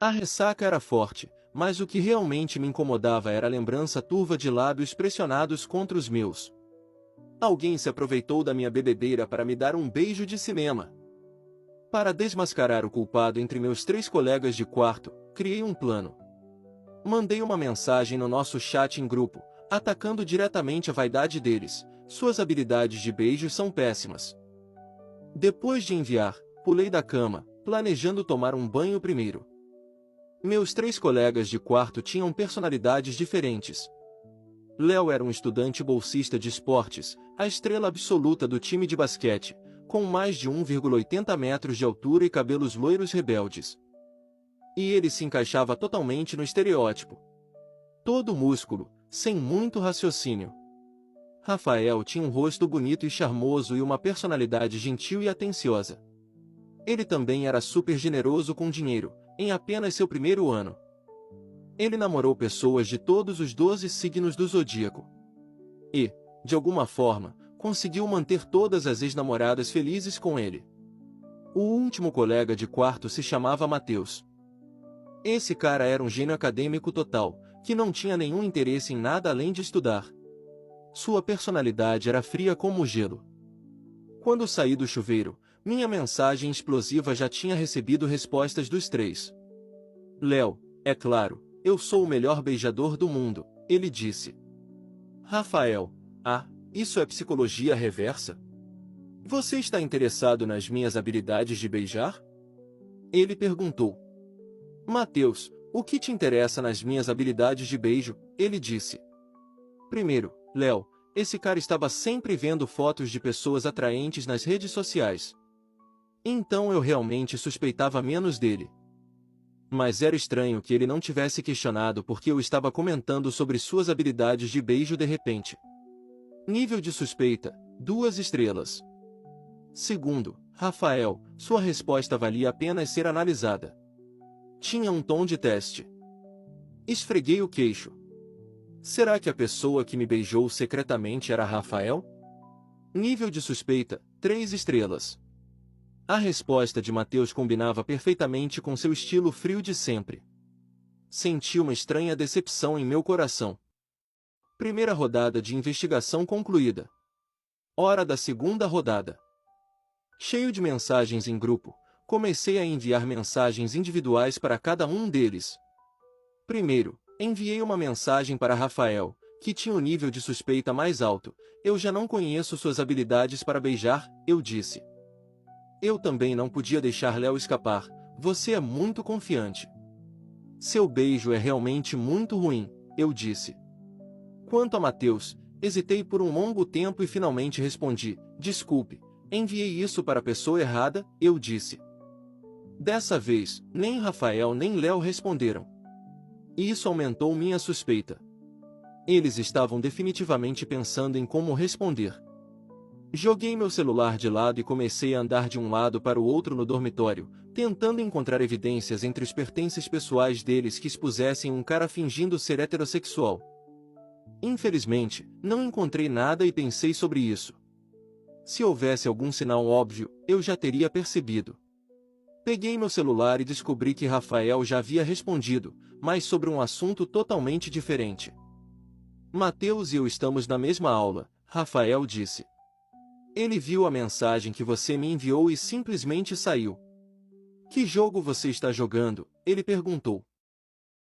A ressaca era forte, mas o que realmente me incomodava era a lembrança turva de lábios pressionados contra os meus. Alguém se aproveitou da minha bebedeira para me dar um beijo de cinema. Para desmascarar o culpado entre meus 3 colegas de quarto, criei um plano. Mandei uma mensagem no nosso chat em grupo, atacando diretamente a vaidade deles. Suas habilidades de beijo são péssimas. Depois de enviar, pulei da cama, planejando tomar um banho primeiro. Meus 3 colegas de quarto tinham personalidades diferentes. Léo era um estudante bolsista de esportes, a estrela absoluta do time de basquete, com mais de 1,80 metros de altura e cabelos loiros rebeldes. E ele se encaixava totalmente no estereótipo. Todo músculo, sem muito raciocínio. Rafael tinha um rosto bonito e charmoso e uma personalidade gentil e atenciosa. Ele também era super generoso com dinheiro, em apenas seu primeiro ano. Ele namorou pessoas de todos os 12 signos do zodíaco. E, de alguma forma, conseguiu manter todas as ex-namoradas felizes com ele. O último colega de quarto se chamava Matheus. Esse cara era um gênio acadêmico total, que não tinha nenhum interesse em nada além de estudar. Sua personalidade era fria como o gelo. Quando saí do chuveiro, minha mensagem explosiva já tinha recebido respostas dos 3. Léo, é claro, eu sou o melhor beijador do mundo, ele disse. Rafael, isso é psicologia reversa? Você está interessado nas minhas habilidades de beijar? Ele perguntou. Matheus, o que te interessa nas minhas habilidades de beijo? Ele disse. Primeiro, Léo, esse cara estava sempre vendo fotos de pessoas atraentes nas redes sociais. Então eu realmente suspeitava menos dele. Mas era estranho que ele não tivesse questionado porque eu estava comentando sobre suas habilidades de beijo de repente. Nível de suspeita, 2 estrelas. Segundo, Rafael, sua resposta valia apenas ser analisada. Tinha um tom de teste. Esfreguei o queixo. Será que a pessoa que me beijou secretamente era Rafael? Nível de suspeita, 3 estrelas. A resposta de Matheus combinava perfeitamente com seu estilo frio de sempre. Senti uma estranha decepção em meu coração. Primeira rodada de investigação concluída. Hora da segunda rodada. Cheio de mensagens em grupo, comecei a enviar mensagens individuais para cada um deles. Primeiro, enviei uma mensagem para Rafael, que tinha o nível de suspeita mais alto. Eu já não conheço suas habilidades para beijar, eu disse. Eu também não podia deixar Léo escapar. Você é muito confiante. Seu beijo é realmente muito ruim, eu disse. Quanto a Matheus, hesitei por um longo tempo e finalmente respondi. Desculpe, enviei isso para a pessoa errada, eu disse. Dessa vez, nem Rafael nem Léo responderam. Isso aumentou minha suspeita. Eles estavam definitivamente pensando em como responder. Joguei meu celular de lado e comecei a andar de um lado para o outro no dormitório, tentando encontrar evidências entre os pertences pessoais deles que expusessem um cara fingindo ser heterossexual. Infelizmente, não encontrei nada e pensei sobre isso. Se houvesse algum sinal óbvio, eu já teria percebido. Peguei meu celular e descobri que Rafael já havia respondido, mas sobre um assunto totalmente diferente. Matheus e eu estamos na mesma aula, Rafael disse. Ele viu a mensagem que você me enviou e simplesmente saiu. Que jogo você está jogando? Ele perguntou.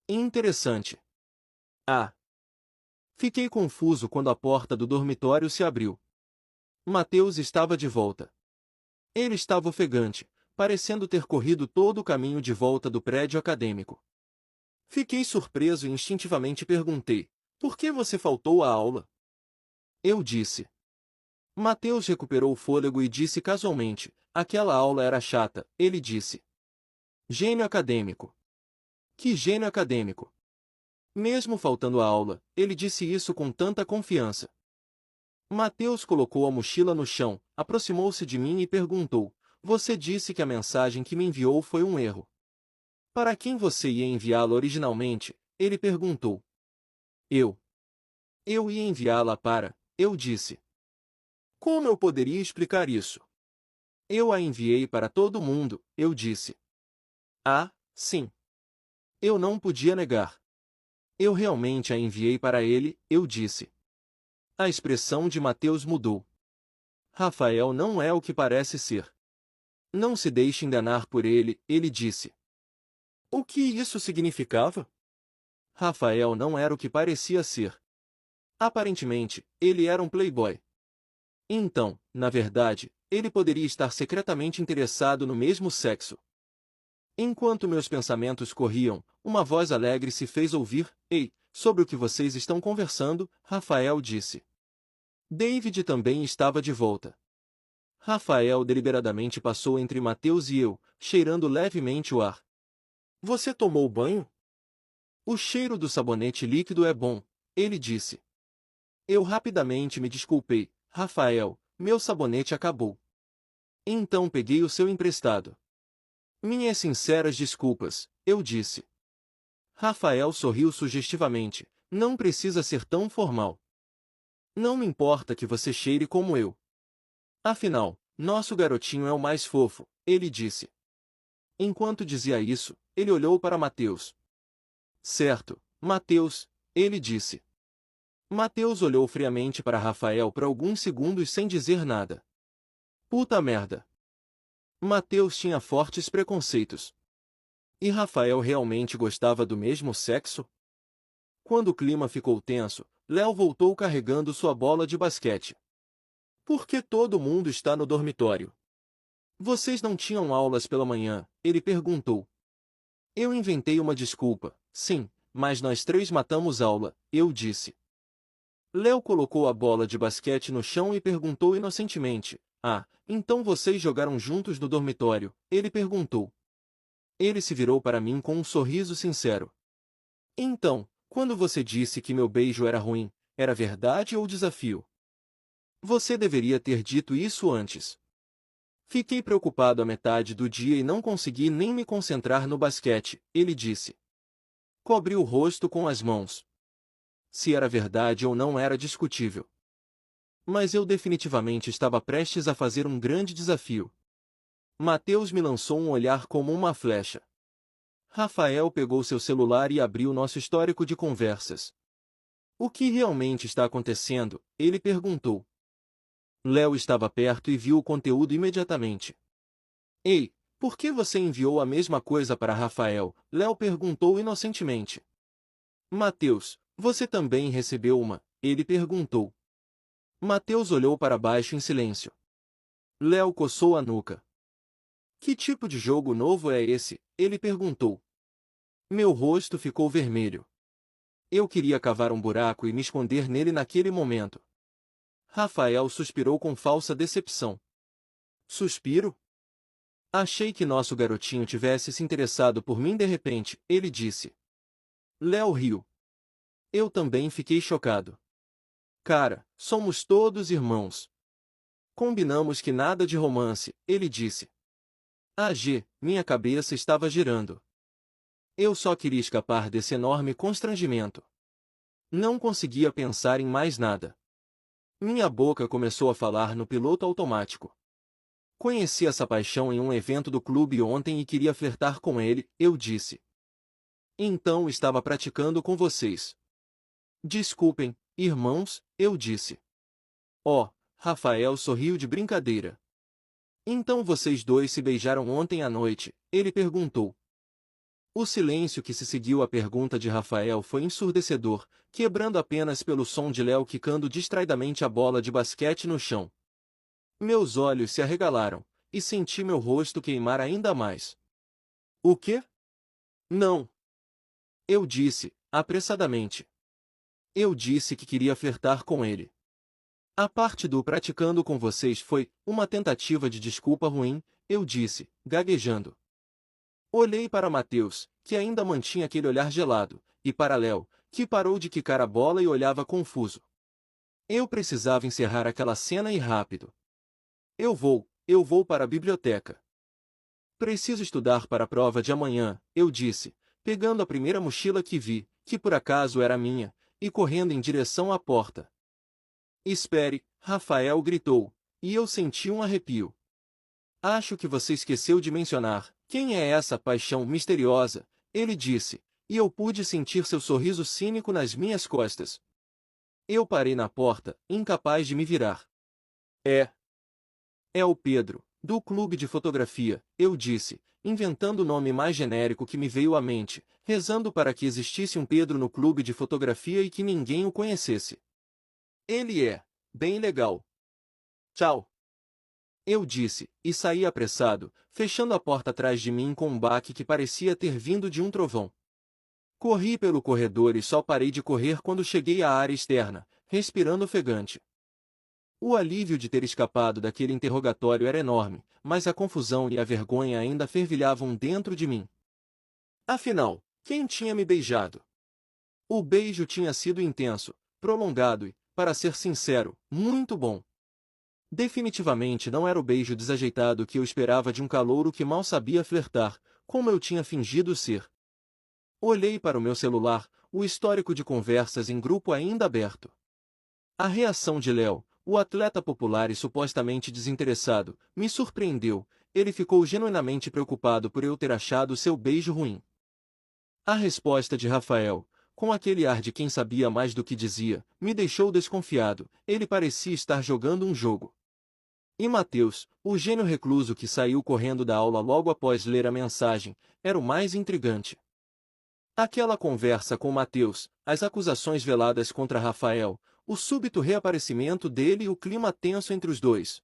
Interessante. Fiquei confuso quando a porta do dormitório se abriu. Matheus estava de volta. Ele estava ofegante, parecendo ter corrido todo o caminho de volta do prédio acadêmico. Fiquei surpreso e instintivamente perguntei, por que você faltou à aula? Eu disse. Matheus recuperou o fôlego e disse casualmente, aquela aula era chata, ele disse. Gênio acadêmico. Que gênio acadêmico. Mesmo faltando à aula, ele disse isso com tanta confiança. Matheus colocou a mochila no chão, aproximou-se de mim e perguntou, você disse que a mensagem que me enviou foi um erro. Para quem você ia enviá-la originalmente? Ele perguntou. Eu ia enviá-la para, eu disse. Como eu poderia explicar isso? Eu a enviei para todo mundo, eu disse. Sim. Eu não podia negar. Eu realmente a enviei para ele, eu disse. A expressão de Mateus mudou. Rafael não é o que parece ser. Não se deixe enganar por ele, ele disse. O que isso significava? Rafael não era o que parecia ser. Aparentemente, ele era um playboy. Então, na verdade, ele poderia estar secretamente interessado no mesmo sexo. Enquanto meus pensamentos corriam, uma voz alegre se fez ouvir. Ei, sobre o que vocês estão conversando, Rafael disse. David também estava de volta. Rafael deliberadamente passou entre Mateus e eu, cheirando levemente o ar. Você tomou banho? O cheiro do sabonete líquido é bom, ele disse. Eu rapidamente me desculpei. Rafael, meu sabonete acabou. Então peguei o seu emprestado. Minhas sinceras desculpas, eu disse. Rafael sorriu sugestivamente. Não precisa ser tão formal. Não me importa que você cheire como eu. Afinal, nosso garotinho é o mais fofo, ele disse. Enquanto dizia isso, ele olhou para Mateus. Certo, Mateus, ele disse. Mateus olhou friamente para Rafael por alguns segundos sem dizer nada. Puta merda. Mateus tinha fortes preconceitos. E Rafael realmente gostava do mesmo sexo? Quando o clima ficou tenso, Léo voltou carregando sua bola de basquete. Por que todo mundo está no dormitório? Vocês não tinham aulas pela manhã? Ele perguntou. Eu inventei uma desculpa. Sim, mas nós três matamos aula, eu disse. Léo colocou a bola de basquete no chão e perguntou inocentemente. Ah, então vocês jogaram juntos no dormitório? Ele perguntou. Ele se virou para mim com um sorriso sincero. Então, quando você disse que meu beijo era ruim, era verdade ou desafio? Você deveria ter dito isso antes. Fiquei preocupado a metade do dia e não consegui nem me concentrar no basquete, ele disse. Cobri o rosto com as mãos. Se era verdade ou não era discutível. Mas eu definitivamente estava prestes a fazer um grande desafio. Mateus me lançou um olhar como uma flecha. Rafael pegou seu celular e abriu nosso histórico de conversas. O que realmente está acontecendo? Ele perguntou. Léo estava perto e viu o conteúdo imediatamente. Ei, por que você enviou a mesma coisa para Rafael? Léo perguntou inocentemente. Mateus, você também recebeu uma? Ele perguntou. Mateus olhou para baixo em silêncio. Léo coçou a nuca. Que tipo de jogo novo é esse? Ele perguntou. Meu rosto ficou vermelho. Eu queria cavar um buraco e me esconder nele naquele momento. Rafael suspirou com falsa decepção. Suspiro? Achei que nosso garotinho tivesse se interessado por mim de repente, ele disse. Léo riu. Eu também fiquei chocado. Cara, somos todos irmãos. Combinamos que nada de romance, ele disse. Minha cabeça estava girando. Eu só queria escapar desse enorme constrangimento. Não conseguia pensar em mais nada. Minha boca começou a falar no piloto automático. Conheci essa paixão em um evento do clube ontem e queria flertar com ele, eu disse. Então estava praticando com vocês. Desculpem, irmãos, eu disse. Oh, Rafael sorriu de brincadeira. Então vocês dois se beijaram ontem à noite? Ele perguntou. O silêncio que se seguiu à pergunta de Rafael foi ensurdecedor, quebrando apenas pelo som de Léo quicando distraidamente a bola de basquete no chão. Meus olhos se arregalaram, e senti meu rosto queimar ainda mais. O quê? Não. Eu disse, apressadamente. Eu disse que queria flertar com ele. A parte do praticando com vocês foi uma tentativa de desculpa ruim, eu disse, gaguejando. Olhei para Mateus, que ainda mantinha aquele olhar gelado, e para Léo, que parou de quicar a bola e olhava confuso. Eu precisava encerrar aquela cena e rápido. Eu vou para a biblioteca. Preciso estudar para a prova de amanhã, eu disse, pegando a primeira mochila que vi, que por acaso era minha, e correndo em direção à porta. Espere, Rafael gritou, e eu senti um arrepio. Acho que você esqueceu de mencionar, quem é essa paixão misteriosa, ele disse, e eu pude sentir seu sorriso cínico nas minhas costas. Eu parei na porta, incapaz de me virar. É. É o Pedro, do clube de fotografia, eu disse, inventando o nome mais genérico que me veio à mente, rezando para que existisse um Pedro no clube de fotografia e que ninguém o conhecesse. Ele é bem legal. Tchau. Eu disse, e saí apressado, fechando a porta atrás de mim com um baque que parecia ter vindo de um trovão. Corri pelo corredor e só parei de correr quando cheguei à área externa, respirando ofegante. O alívio de ter escapado daquele interrogatório era enorme, mas a confusão e a vergonha ainda fervilhavam dentro de mim. Afinal, quem tinha me beijado? O beijo tinha sido intenso, prolongado e, para ser sincero, muito bom. Definitivamente não era o beijo desajeitado que eu esperava de um calouro que mal sabia flertar, como eu tinha fingido ser. Olhei para o meu celular, o histórico de conversas em grupo ainda aberto. A reação de Léo, o atleta popular e supostamente desinteressado, me surpreendeu. Ele ficou genuinamente preocupado por eu ter achado seu beijo ruim. A resposta de Rafael, com aquele ar de quem sabia mais do que dizia, me deixou desconfiado. Ele parecia estar jogando um jogo. E Mateus, o gênio recluso que saiu correndo da aula logo após ler a mensagem, era o mais intrigante. Aquela conversa com Mateus, as acusações veladas contra Rafael, o súbito reaparecimento dele e o clima tenso entre os dois.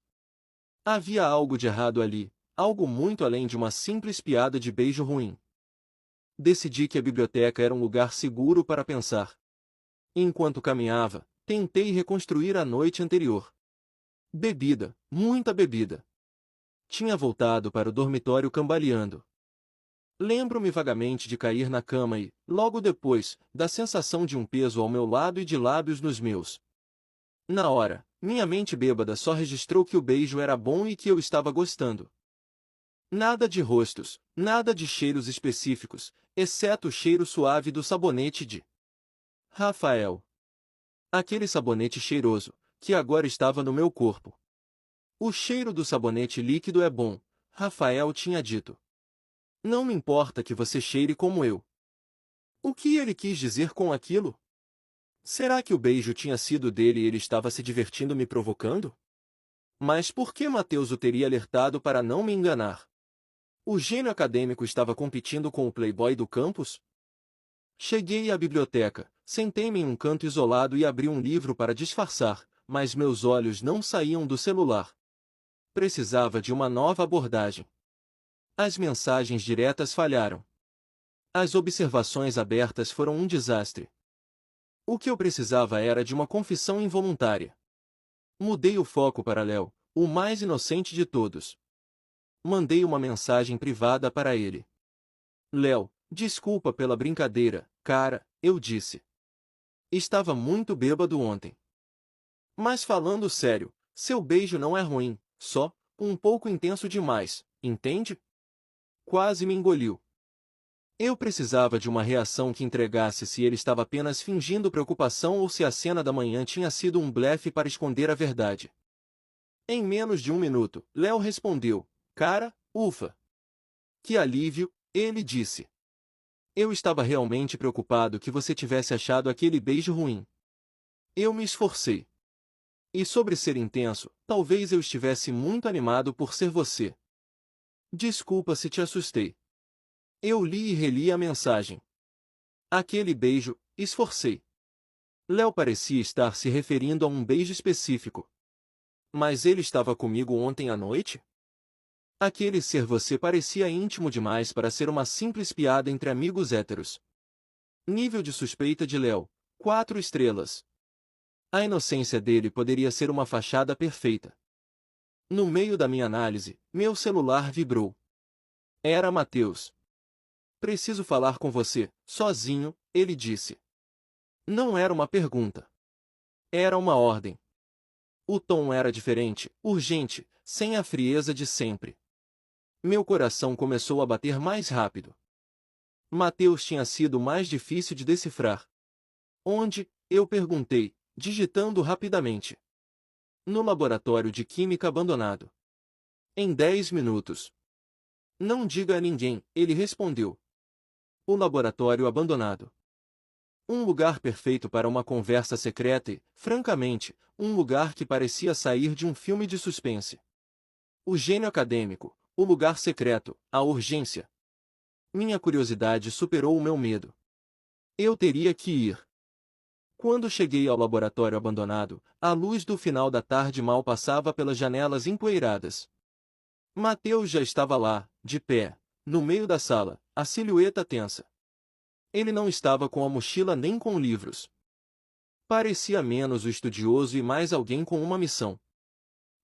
Havia algo de errado ali, algo muito além de uma simples piada de beijo ruim. Decidi que a biblioteca era um lugar seguro para pensar. Enquanto caminhava, tentei reconstruir a noite anterior. Bebida, muita bebida. Tinha voltado para o dormitório cambaleando. Lembro-me vagamente de cair na cama e, logo depois, da sensação de um peso ao meu lado e de lábios nos meus. Na hora, minha mente bêbada só registrou que o beijo era bom e que eu estava gostando. Nada de rostos, nada de cheiros específicos, exceto o cheiro suave do sabonete de Rafael. Aquele sabonete cheiroso, que agora estava no meu corpo. O cheiro do sabonete líquido é bom, Rafael tinha dito. Não me importa que você cheire como eu. O que ele quis dizer com aquilo? Será que o beijo tinha sido dele e ele estava se divertindo me provocando? Mas por que Mateus o teria alertado para não me enganar? O gênio acadêmico estava competindo com o playboy do campus? Cheguei à biblioteca, sentei-me em um canto isolado e abri um livro para disfarçar, mas meus olhos não saíam do celular. Precisava de uma nova abordagem. As mensagens diretas falharam. As observações abertas foram um desastre. O que eu precisava era de uma confissão involuntária. Mudei o foco para Léo, o mais inocente de todos. Mandei uma mensagem privada para ele. Léo, desculpa pela brincadeira, cara, eu disse. Estava muito bêbado ontem. Mas falando sério, seu beijo não é ruim, só um pouco intenso demais, entende? Quase me engoliu. Eu precisava de uma reação que entregasse se ele estava apenas fingindo preocupação ou se a cena da manhã tinha sido um blefe para esconder a verdade. Em menos de um minuto, Léo respondeu, cara, ufa. Que alívio, ele disse. Eu estava realmente preocupado que você tivesse achado aquele beijo ruim. Eu me esforcei. E sobre ser intenso, talvez eu estivesse muito animado por ser você. Desculpa se te assustei. Eu li e reli a mensagem. Aquele beijo, esforcei. Léo parecia estar se referindo a um beijo específico. Mas ele estava comigo ontem à noite? Aquele ser você parecia íntimo demais para ser uma simples piada entre amigos héteros. Nível de suspeita de Léo, 4 estrelas. A inocência dele poderia ser uma fachada perfeita. No meio da minha análise, meu celular vibrou. Era Mateus. Preciso falar com você, sozinho, ele disse. Não era uma pergunta. Era uma ordem. O tom era diferente, urgente, sem a frieza de sempre. Meu coração começou a bater mais rápido. Mateus tinha sido mais difícil de decifrar. Onde? Eu perguntei, digitando rapidamente. No laboratório de química abandonado. Em 10 minutos. Não diga a ninguém, ele respondeu. O laboratório abandonado. Um lugar perfeito para uma conversa secreta e, francamente, um lugar que parecia sair de um filme de suspense. O gênio acadêmico, o lugar secreto, a urgência. Minha curiosidade superou o meu medo. Eu teria que ir. Quando cheguei ao laboratório abandonado, a luz do final da tarde mal passava pelas janelas empoeiradas. Mateus já estava lá, de pé, no meio da sala, a silhueta tensa. Ele não estava com a mochila nem com livros. Parecia menos o estudioso e mais alguém com uma missão.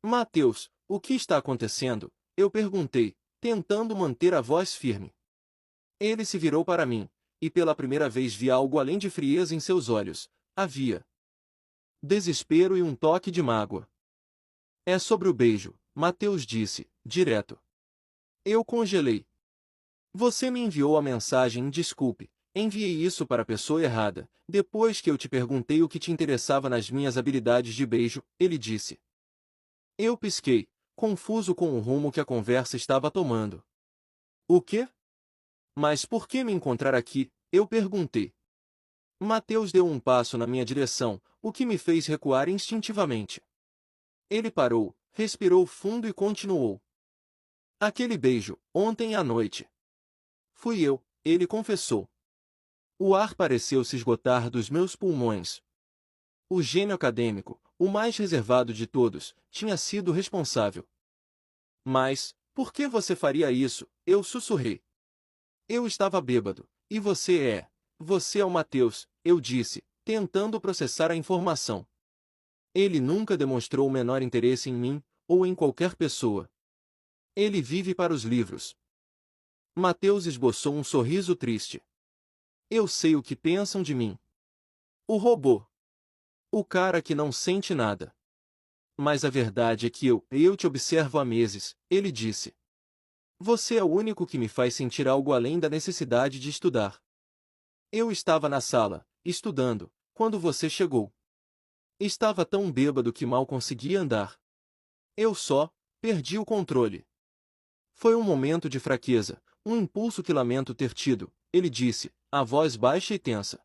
Mateus, o que está acontecendo? Eu perguntei, tentando manter a voz firme. Ele se virou para mim, e pela primeira vez vi algo além de frieza em seus olhos. Havia desespero e um toque de mágoa. É sobre o beijo, Mateus disse, direto. Eu congelei. Você me enviou a mensagem desculpe. Enviei isso para a pessoa errada. Depois que eu te perguntei o que te interessava nas minhas habilidades de beijo, ele disse. Eu pisquei, confuso com o rumo que a conversa estava tomando. O quê? Mas por que me encontrar aqui? Eu perguntei. Mateus deu um passo na minha direção, o que me fez recuar instintivamente. Ele parou, respirou fundo e continuou. Aquele beijo, ontem à noite. Fui eu, ele confessou. O ar pareceu se esgotar dos meus pulmões. O gênio acadêmico, o mais reservado de todos, tinha sido responsável. Mas, por que você faria isso? Eu sussurrei. Eu estava bêbado, e você é o Mateus, eu disse, tentando processar a informação. Ele nunca demonstrou o menor interesse em mim, ou em qualquer pessoa. Ele vive para os livros. Mateus esboçou um sorriso triste. Eu sei o que pensam de mim. O robô. O cara que não sente nada. Mas a verdade é que eu te observo há meses, ele disse. Você é o único que me faz sentir algo além da necessidade de estudar. Eu estava na sala, estudando, quando você chegou. Estava tão bêbado que mal conseguia andar. Eu só perdi o controle. Foi um momento de fraqueza, um impulso que lamento ter tido, ele disse, a voz baixa e tensa.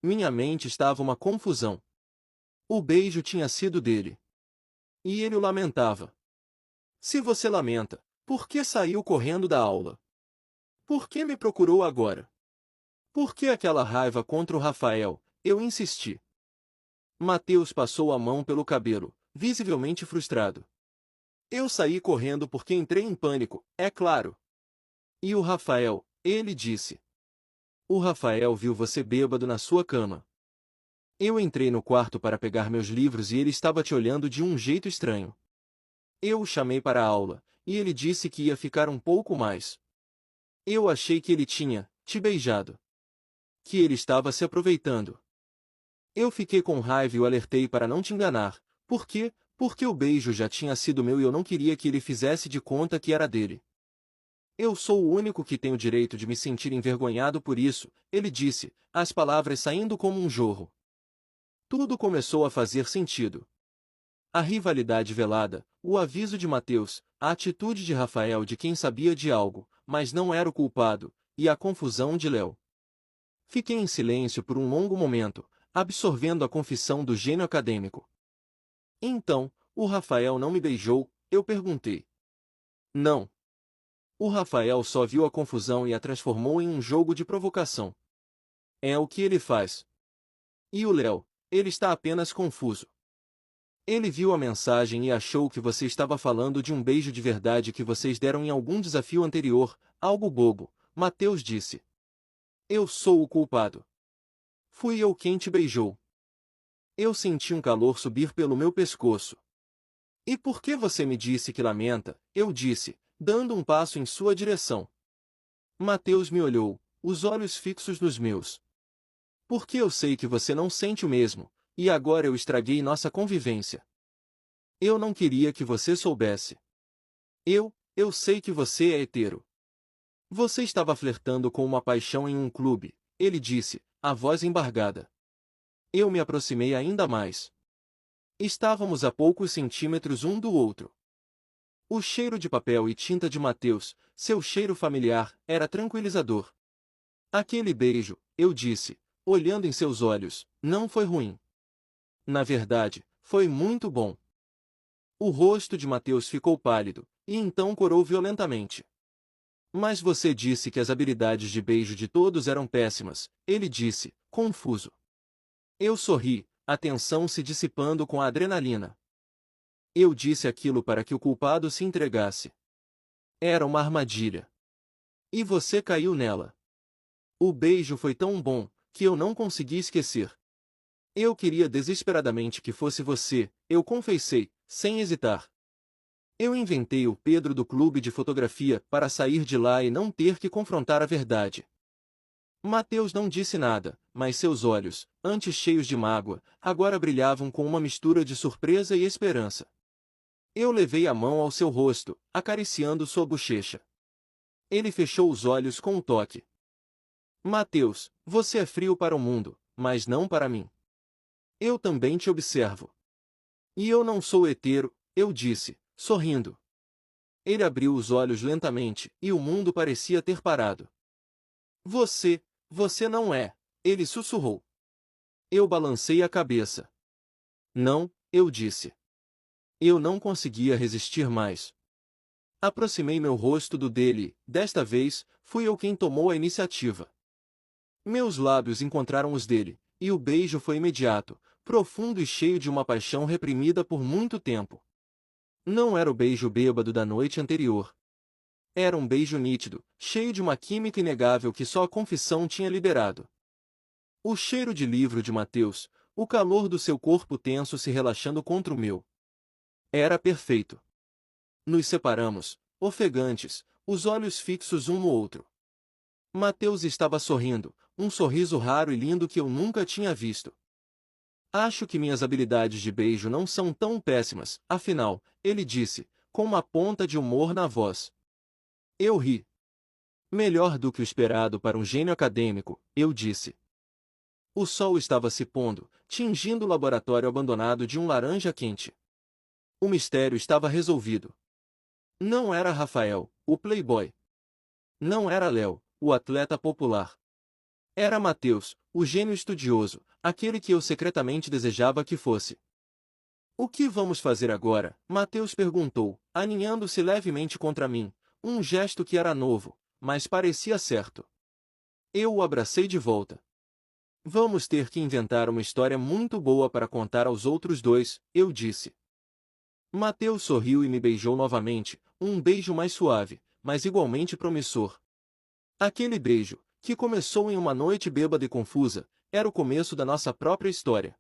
Minha mente estava uma confusão. O beijo tinha sido dele. E ele o lamentava. Se você lamenta, por que saiu correndo da aula? Por que me procurou agora? Por que aquela raiva contra o Rafael? Eu insisti. Mateus passou a mão pelo cabelo, visivelmente frustrado. Eu saí correndo porque entrei em pânico, é claro. E o Rafael, ele disse. O Rafael viu você bêbado na sua cama. Eu entrei no quarto para pegar meus livros e ele estava te olhando de um jeito estranho. Eu o chamei para a aula, e ele disse que ia ficar um pouco mais. Eu achei que ele tinha te beijado. Que ele estava se aproveitando. Eu fiquei com raiva e o alertei para não te enganar. Por quê? Porque o beijo já tinha sido meu e eu não queria que ele fizesse de conta que era dele. Eu sou o único que tem o direito de me sentir envergonhado por isso, ele disse, as palavras saindo como um jorro. Tudo começou a fazer sentido. A rivalidade velada, o aviso de Mateus, a atitude de Rafael de quem sabia de algo, mas não era o culpado, e a confusão de Léo. Fiquei em silêncio por um longo momento, absorvendo a confissão do gênio acadêmico. Então, o Rafael não me beijou, eu perguntei. Não. O Rafael só viu a confusão e a transformou em um jogo de provocação. É o que ele faz. E o Léo, ele está apenas confuso. Ele viu a mensagem e achou que você estava falando de um beijo de verdade que vocês deram em algum desafio anterior, algo bobo, Mateus disse. Eu sou o culpado. Fui eu quem te beijou. Eu senti um calor subir pelo meu pescoço. E por que você me disse que lamenta? Eu disse, dando um passo em sua direção. Mateus me olhou, os olhos fixos nos meus. Porque eu sei que você não sente o mesmo, e agora eu estraguei nossa convivência. Eu não queria que você soubesse. Eu sei que você é hetero. Você estava flertando com uma paixão em um clube, ele disse, a voz embargada. Eu me aproximei ainda mais. Estávamos a poucos centímetros um do outro. O cheiro de papel e tinta de Mateus, seu cheiro familiar, era tranquilizador. Aquele beijo, eu disse, olhando em seus olhos, não foi ruim. Na verdade, foi muito bom. O rosto de Mateus ficou pálido, e então corou violentamente. Mas você disse que as habilidades de beijo de todos eram péssimas, ele disse, confuso. Eu sorri, a tensão se dissipando com a adrenalina. Eu disse aquilo para que o culpado se entregasse. Era uma armadilha. E você caiu nela. O beijo foi tão bom, que eu não consegui esquecer. Eu queria desesperadamente que fosse você, eu confessei, sem hesitar. Eu inventei o Pedro do clube de fotografia para sair de lá e não ter que confrontar a verdade. Mateus não disse nada, mas seus olhos, antes cheios de mágoa, agora brilhavam com uma mistura de surpresa e esperança. Eu levei a mão ao seu rosto, acariciando sua bochecha. Ele fechou os olhos com um toque. Mateus, você é frio para o mundo, mas não para mim. Eu também te observo. E eu não sou hetero, eu disse, sorrindo. Ele abriu os olhos lentamente, e o mundo parecia ter parado. Você não é, ele sussurrou. Eu balancei a cabeça. Não, eu disse. Eu não conseguia resistir mais. Aproximei meu rosto do dele, desta vez, fui eu quem tomou a iniciativa. Meus lábios encontraram os dele, e o beijo foi imediato, profundo e cheio de uma paixão reprimida por muito tempo. Não era o beijo bêbado da noite anterior. Era um beijo nítido, cheio de uma química inegável que só a confissão tinha liberado. O cheiro de livro de Mateus, o calor do seu corpo tenso se relaxando contra o meu. Era perfeito. Nos separamos, ofegantes, os olhos fixos um no outro. Mateus estava sorrindo, um sorriso raro e lindo que eu nunca tinha visto. Acho que minhas habilidades de beijo não são tão péssimas, afinal, ele disse, com uma ponta de humor na voz. Eu ri. Melhor do que o esperado para um gênio acadêmico, eu disse. O sol estava se pondo, tingindo o laboratório abandonado de um laranja quente. O mistério estava resolvido. Não era Rafael, o playboy. Não era Léo, o atleta popular. Era Mateus, o gênio estudioso, aquele que eu secretamente desejava que fosse. O que vamos fazer agora? Mateus perguntou, aninhando-se levemente contra mim, um gesto que era novo, mas parecia certo. Eu o abracei de volta. Vamos ter que inventar uma história muito boa para contar aos outros dois, eu disse. Mateus sorriu e me beijou novamente, um beijo mais suave, mas igualmente promissor. Aquele beijo, que começou em uma noite bêbada e confusa, era o começo da nossa própria história.